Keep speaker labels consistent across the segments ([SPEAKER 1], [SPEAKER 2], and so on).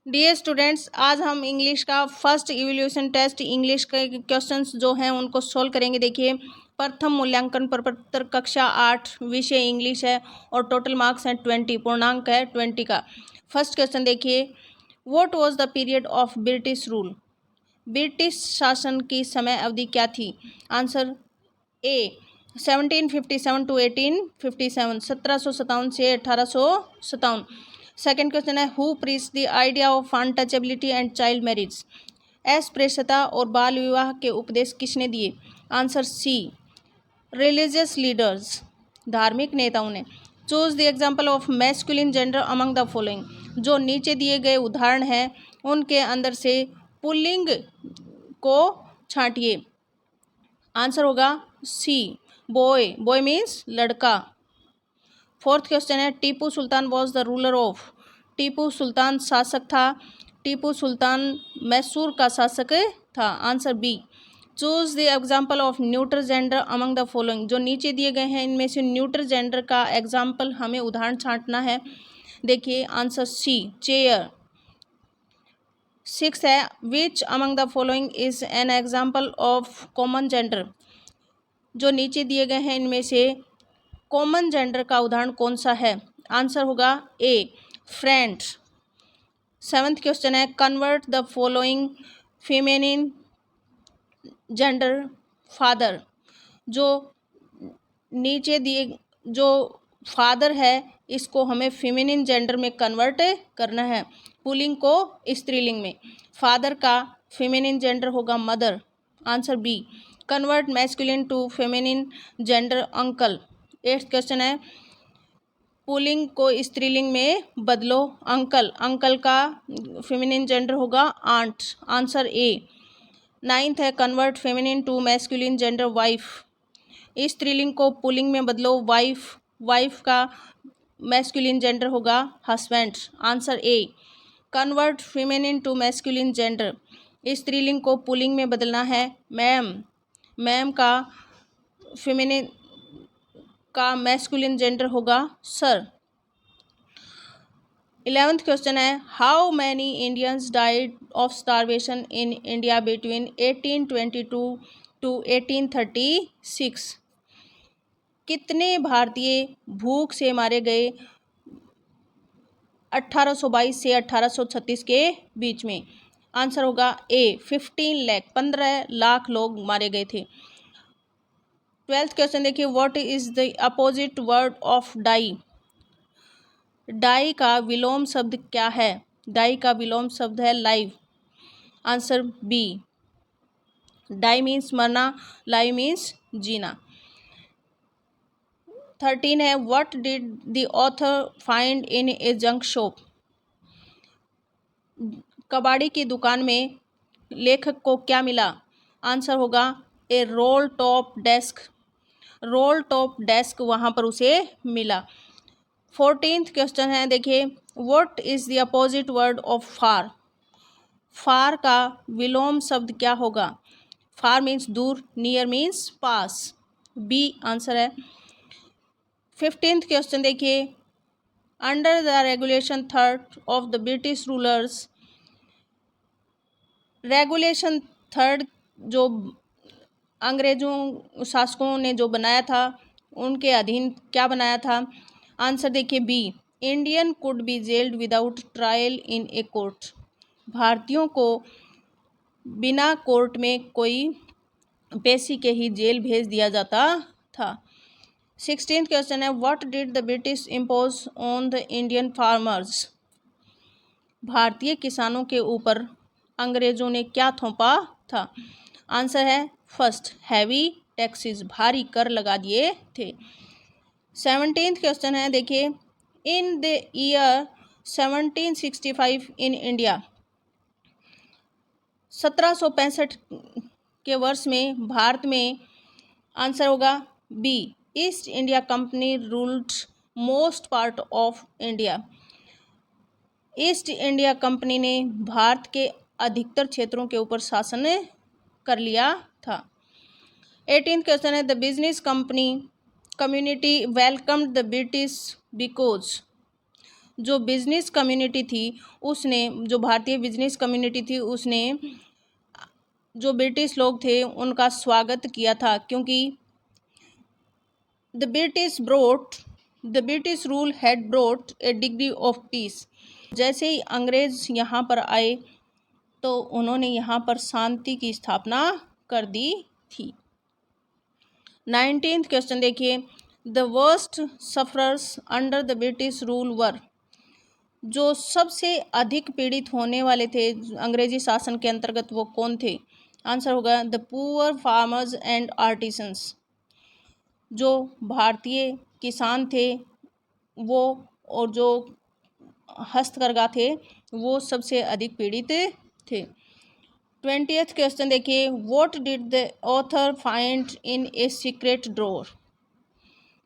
[SPEAKER 1] Dear students, आज हम English का फर्स्ट इवैल्यूएशन टेस्ट इंग्लिश के क्वेश्चंस जो हैं उनको सोल्व करेंगे। देखिए, प्रथम मूल्यांकन प्रपत्र कक्षा 8, विषय इंग्लिश है और टोटल मार्क्स हैं 20, पूर्णांक है 20 का। फर्स्ट क्वेश्चन देखिए, what was the period of British rule? British शासन की समय अवधि क्या थी? आंसर ए 1757 टू 1857, 1757 से 1857। सेकेंड क्वेश्चन है, who preach the idea of untouchability and child marriage? अस्पृश्यता और बाल विवाह के उपदेश किसने दिए? आंसर सी रिलीजियस लीडर्स, धार्मिक नेताओं ने। Choose the example of masculine gender among the following? जो नीचे दिए गए उदाहरण हैं उनके अंदर से पुल्लिंग को छांटिए। आंसर होगा सी बॉय, बॉय मीन्स लड़का। फोर्थ क्वेश्चन है, Tipu Sultan was the ruler of? Tipu Sultan शासक था। टीपू सुल्तान मैसूर का शासक था। Answer B. Choose the example of neuter gender among the following? जो नीचे दिए गए हैं इनमें से न्यूटर जेंडर का एग्जाम्पल हमें उदाहरण छांटना है। देखिए, आंसर सी चेयर। सिक्स है, which among the following is an example of common gender? जो नीचे दिए गए हैं इनमें से कॉमन जेंडर का उदाहरण कौन सा है? आंसर होगा ए फ्रेंड। सेवन्थ क्वेश्चन है, convert the following feminine gender father? जो नीचे दिए जो फादर है इसको हमें फेमिनिन जेंडर में कन्वर्ट करना है, पुल्लिंग को स्त्रीलिंग में। फादर का फेमिनिन जेंडर होगा mother. Answer B. Convert masculine to feminine gender uncle. Eighth question है, पुल्लिंग को स्त्रीलिंग में बदलो अंकल। अंकल का फेमिनिन जेंडर होगा आंट। Answer A. नाइन्थ है, convert feminine to masculine gender wife. स्त्रीलिंग को पुल्लिंग में बदलो वाइफ। वाइफ का मैस्कुलिन जेंडर होगा husband. Answer A. Convert feminine to masculine gender, स्त्रीलिंग को पुल्लिंग में बदलना है मैम। मैम का फेमिनिन का मैस्कुलिन जेंडर होगा सर। 11th क्वेश्चन है, how many Indians died of starvation in India between 1822 to 1836? कितने भारतीय भूख से मारे गए 1822 से 1836 के बीच में? आंसर होगा ए 15 लाख, 15 लाख लोग मारे गए थे। 12th क्वेश्चन देखिए, what is the opposite word of die? Die का विलोम शब्द क्या है? डाई का विलोम शब्द है live. Answer B. Die means मरना, लाइव मीन्स जीना। 13 है, what did the author find in a junk shop? कबाड़ी की दुकान में लेखक को क्या मिला? आंसर होगा A roll top desk. Roll top desk वहाँ पर उसे मिला। 14th क्वेश्चन है, देखिए, what is the opposite word of far? Far का विलोम शब्द क्या होगा? फार मीन्स दूर, नियर मीन्स पास। बी आंसर है। 15th क्वेश्चन देखिए, under the regulation third of the British rulers? Regulation third जो अंग्रेजों शासकों ने जो बनाया था उनके अधीन क्या बनाया था? आंसर देखिए B, Indian could be jailed without trial in a court. भारतीयों को बिना कोर्ट में कोई पेशी के ही जेल भेज दिया जाता था। 16th क्वेश्चन है, what did the British impose on the Indian farmers? भारतीय किसानों के ऊपर अंग्रेजों ने क्या थोपा था? आंसर है फर्स्ट, हैवी टैक्सेस, भारी कर लगा दिए थे। 17th क्वेश्चन है, देखिए, in the year 1765 in India? 1765 के वर्ष में भारत में? आंसर होगा B, East India Company ruled most part of India. East India Company ने भारत के अधिकतर क्षेत्रों के ऊपर शासन कर लिया था। 18th क्वेश्चन है, the business company community welcomed the British because? जो बिजनेस कम्युनिटी थी उसने, जो भारतीय बिजनेस कम्युनिटी थी उसने जो ब्रिटिश लोग थे उनका स्वागत किया था, क्योंकि the British rule had brought A degree of peace. जैसे ही अंग्रेज यहाँ पर आए तो उन्होंने यहाँ पर शांति की स्थापना कर दी थी। 19th क्वेश्चन देखिए, the worst sufferers under the British rule were. जो सबसे अधिक पीड़ित होने वाले थे अंग्रेजी शासन के अंतर्गत वो कौन थे? आंसर होगा the poor farmers and artisans. जो भारतीय किसान थे वो और जो हस्तकरघा थे वो सबसे अधिक पीड़ित थे। 20th क्वेश्चन देखिए, what did the author find in a secret drawer.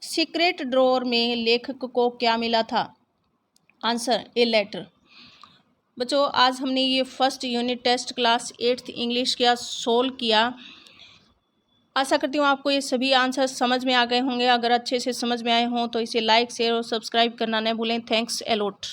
[SPEAKER 1] Secret drawer में लेखक को क्या मिला था? Answer A letter. बच्चों आज हमने ये first unit test class 8th English का सोल्व किया। आशा करती हूँ आपको ये सभी आंसर समझ में आ गए होंगे। अगर अच्छे से समझ में आए हों तो इसे लाइक शेयर और सब्सक्राइब करना न भूलें। Thanks a lot.